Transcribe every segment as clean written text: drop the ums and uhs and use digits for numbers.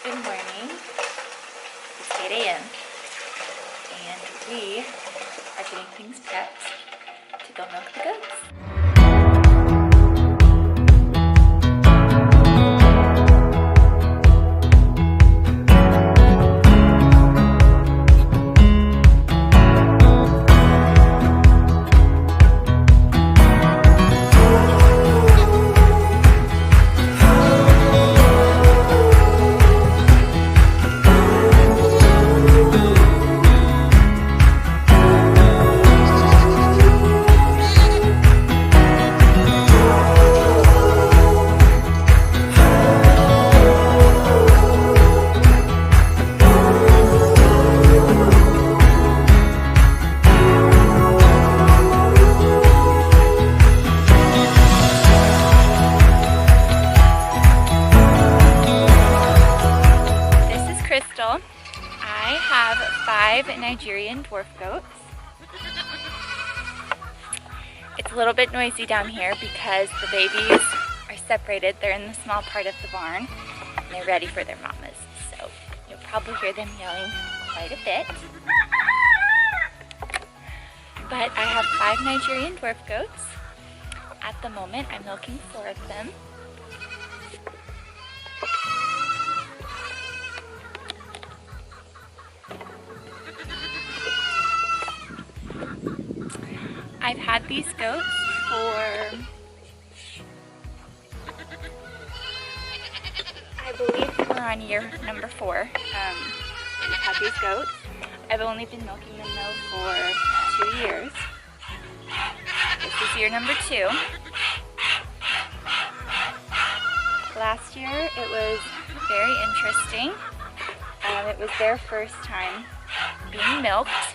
Good morning. It's 8 a.m. and we are getting things prepped to go milk the goats. I have 5 Nigerian dwarf goats. It's a little bit noisy down here because the babies are separated. They're in the small part of the barn and they're ready for their mamas. So you'll probably hear them yelling quite a bit. But I have 5 Nigerian dwarf goats. At the moment, I'm milking 4 of them. I've had these goats for, I believe we're on year number 4. I've had these goats. I've only been milking them though for 2 years. This is year number 2. Last year it was very interesting. It was their first time being milked.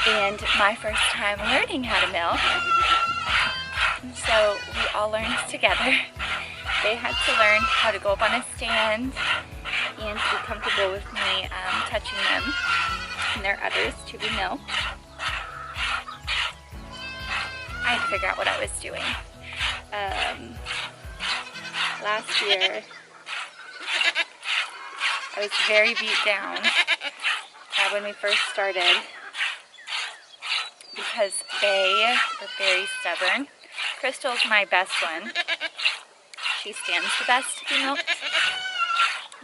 And my first time learning how to milk. And so we all learned together. They had to learn how to go up on a stand and be comfortable with me touching them and their udders to be milked. I had to figure out what I was doing. Last year, I was very beat down when we first started, because they were very stubborn. Crystal's my best one. She stands the best to be milked.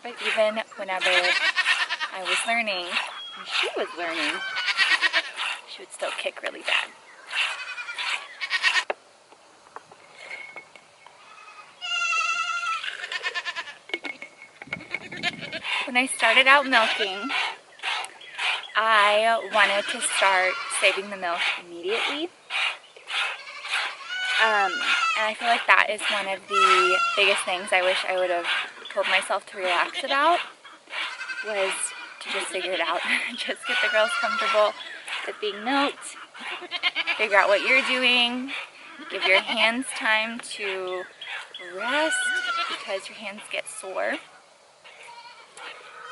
But even whenever I was learning, and she was learning, she would still kick really bad. When I started out milking, I wanted to start saving the milk immediately. And I feel like that is one of the biggest things I wish I would have told myself to relax about, was to just figure it out. Just get the girls comfortable with being milked, figure out what you're doing, give your hands time to rest because your hands get sore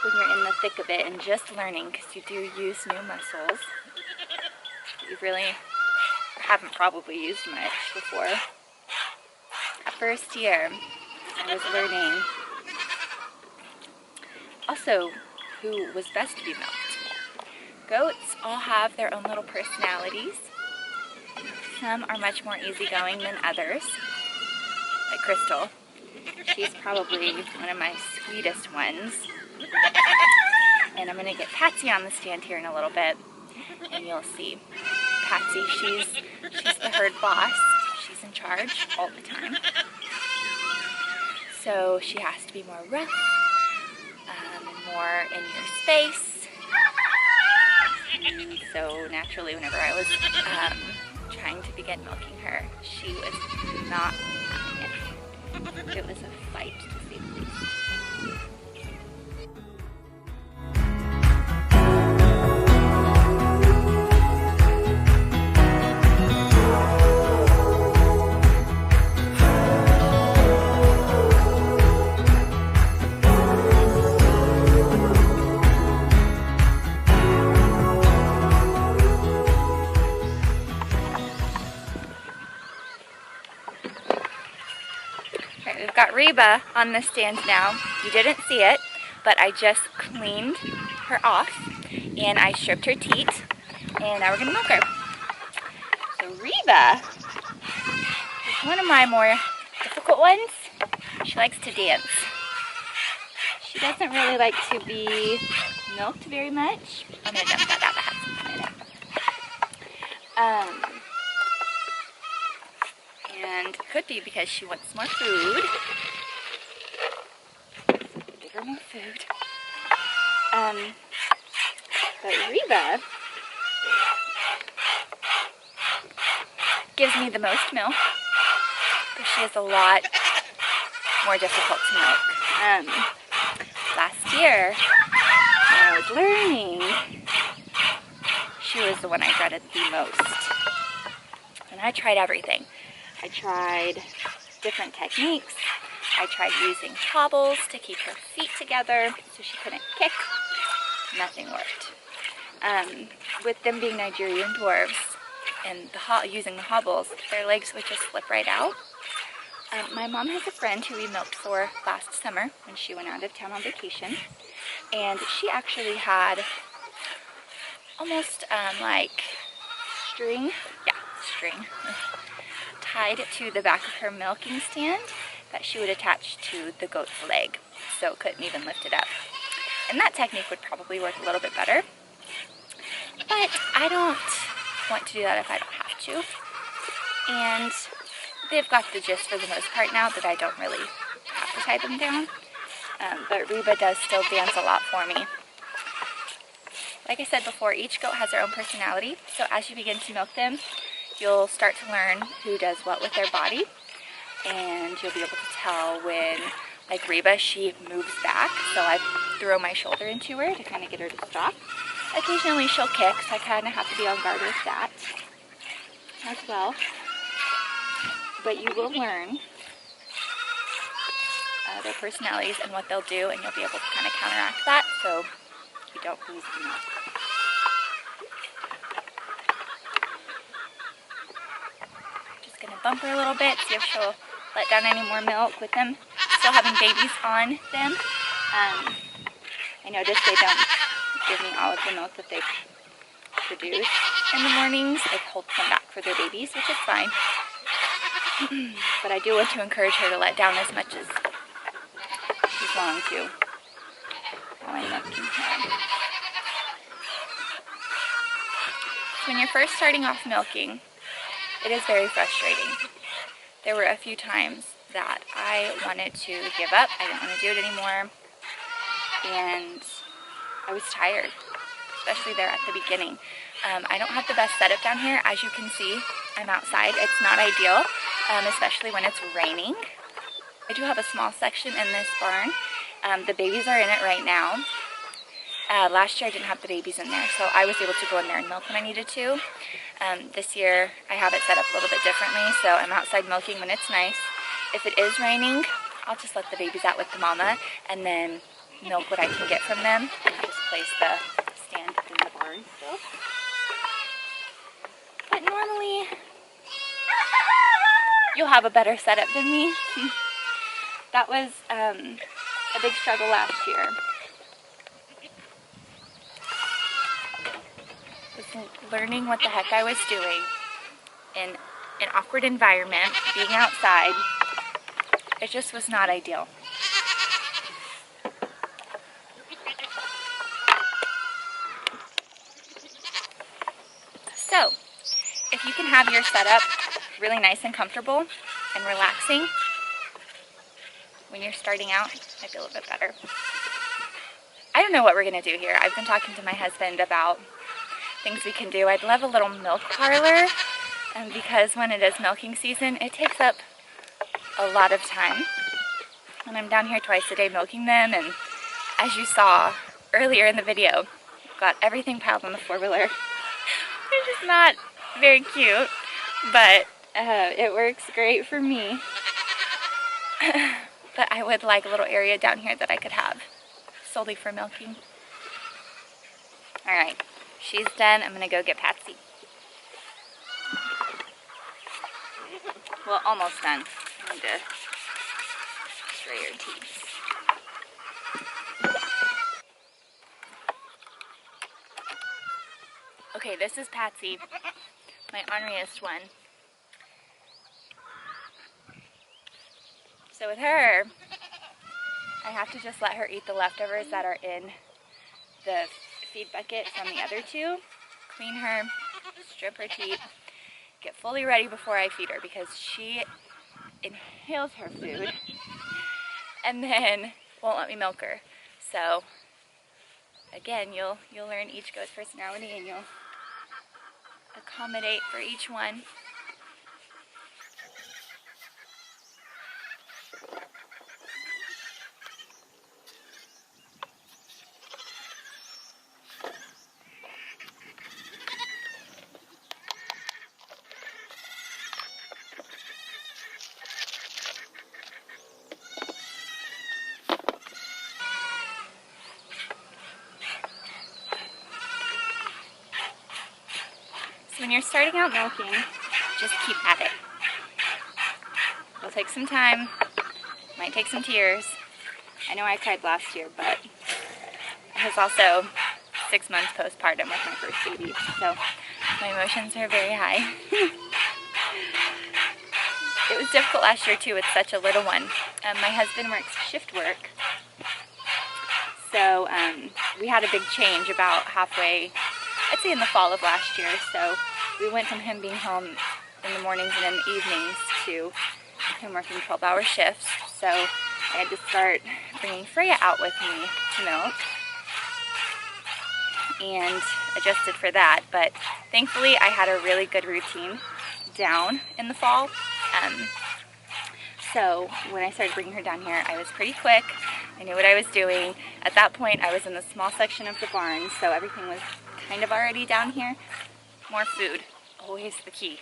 when you're in the thick of it and just learning, because you do use new muscles that you really haven't probably used much before. That first year, I was learning also who was best to be milked. Goats all have their own little personalities. Some are much more easygoing than others, like Crystal. She's probably one of my sweetest ones. And I'm going to get Patsy on the stand here in a little bit, and you'll see. Patsy, she's the herd boss. She's in charge all the time. So she has to be more rough and more in your space. And so naturally, whenever I was trying to begin milking her, she was not having it. It was a fight, to say the least. Reba on the stand now. You didn't see it, but I just cleaned her off and I stripped her teat, and now we're gonna milk her. So Reba is one of my more difficult ones. She likes to dance. She doesn't really like to be milked very much. I'm gonna dump that out of the house in a minute. And it could be because she wants more food. Give her more food. But Reba gives me the most milk, but she is a lot more difficult to milk. Last year, when I was learning, she was the one I dreaded the most. And I tried everything. I tried different techniques. I tried using hobbles to keep her feet together so she couldn't kick. Nothing worked. With them being Nigerian dwarves and using the hobbles, their legs would just slip right out. My mom has a friend who we milked for last summer when she went out of town on vacation, and she actually had almost like string tied to the back of her milking stand that she would attach to the goat's leg, so it couldn't even lift it up. And that technique would probably work a little bit better, but I don't want to do that if I don't have to. And they've got the gist for the most part now that I don't really have to tie them down. But Reba does still dance a lot for me. Like I said before, each goat has their own personality, so as you begin to milk them, you'll start to learn who does what with their body, and you'll be able to tell when, like Reba, she moves back, so I throw my shoulder into her to kind of get her to stop. Occasionally she'll kick, so I kind of have to be on guard with that as well. But you will learn their personalities and what they'll do, and you'll be able to kind of counteract that so you don't lose the milk. Just gonna bump her a little bit, see if she'll let down any more milk with them still having babies on them. I noticed they don't give me all of the milk that they produce in the mornings. It holds them back for their babies, which is fine. But I do want to encourage her to let down as much as she's willing to while I'm milking her. When you're first starting off milking, it is very frustrating. There were a few times that I wanted to give up. I didn't want to do it anymore. And I was tired, especially there at the beginning. I don't have the best setup down here. As you can see, I'm outside. It's not ideal, especially when it's raining. I do have a small section in this barn. The babies are in it right now. Last year I didn't have the babies in there, so I was able to go in there and milk when I needed to. This year I have it set up a little bit differently, so I'm outside milking when it's nice. If it is raining, I'll just let the babies out with the mama and then milk what I can get from them, and just place the stand in the barn still. But normally you'll have a better setup than me. That was a big struggle last year. Was learning what the heck I was doing in an awkward environment, being outside. It just was not ideal. So, if you can have your setup really nice and comfortable and relaxing when you're starting out, I feel a bit better. I don't know what we're going to do here. I've been talking to my husband about things we can do. I'd love a little milk parlor, because when it is milking season, it takes up a lot of time. And I'm down here twice a day milking them, and as you saw earlier in the video, I've got everything piled on the four-wheeler. Which is not very cute, but it works great for me. But I would like a little area down here that I could have solely for milking. Alright, she's done. I'm gonna go get Patsy. Well, almost done. I need to destroy your teeth. Okay, this is Patsy, my orneriest one. So with her, I have to just let her eat the leftovers that are in the feed bucket from the other two, clean her, strip her teeth, get fully ready before I feed her because she inhales her food and then won't let me milk her. So again, you'll learn each goat's personality and you'll accommodate for each one. So when you're starting out milking, just keep at it. It'll take some time, might take some tears. I know I cried last year, but I was also 6 months postpartum with my first baby, so my emotions are very high. It was difficult last year too with such a little one. My husband works shift work, so we had a big change about halfway, I'd say in the fall of last year. So we went from him being home in the mornings and in the evenings to him working 12-hour shifts. So I had to start bringing Freya out with me to milk and adjusted for that. But thankfully I had a really good routine down in the fall. So when I started bringing her down here, I was pretty quick. I knew what I was doing. At that point, I was in the small section of the barn, so everything was kind of already down here. More food, always the key.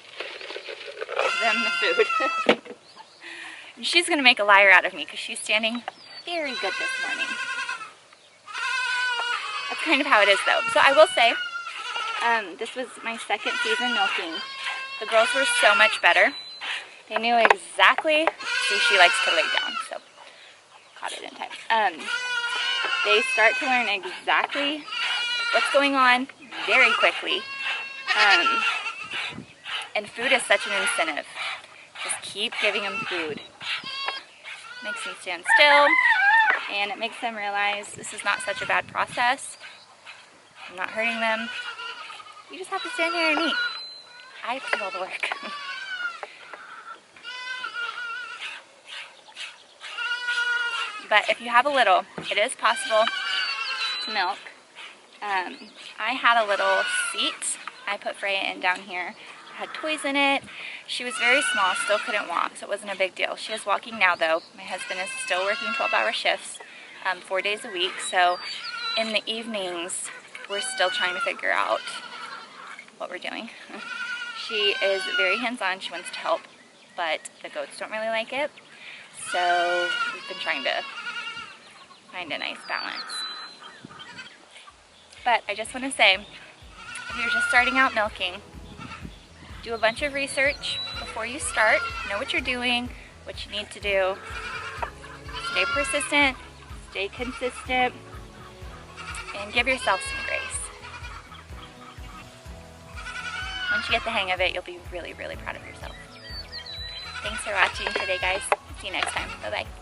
Give them the food. And she's gonna make a liar out of me because she's standing very good this morning. That's kind of how it is though. So I will say, this was my second season milking. The girls were so much better. They knew exactly, see, she likes to lay down, so caught it in time. They start to learn exactly what's going on very quickly. And food is such an incentive. Just keep giving them food. Makes them stand still, and it makes them realize this is not such a bad process. I'm not hurting them. You just have to stand here and eat. I have to do all the work. But if you have a little, it is possible to milk. I had a little seat I put Freya in down here. It had toys in it. She was very small, still couldn't walk, so it wasn't a big deal. She is walking now though. My husband is still working 12-hour shifts, 4 days a week, so in the evenings we're still trying to figure out what we're doing. She is very hands-on, she wants to help, but the goats don't really like it, so we've been trying to find a nice balance. But I just want to say, if you're just starting out milking, do a bunch of research before you start. Know what you're doing, what you need to do. Stay persistent, stay consistent, and give yourself some grace. Once you get the hang of it, you'll be really, really proud of yourself. Thanks for watching today, guys. See you next time. Bye-bye.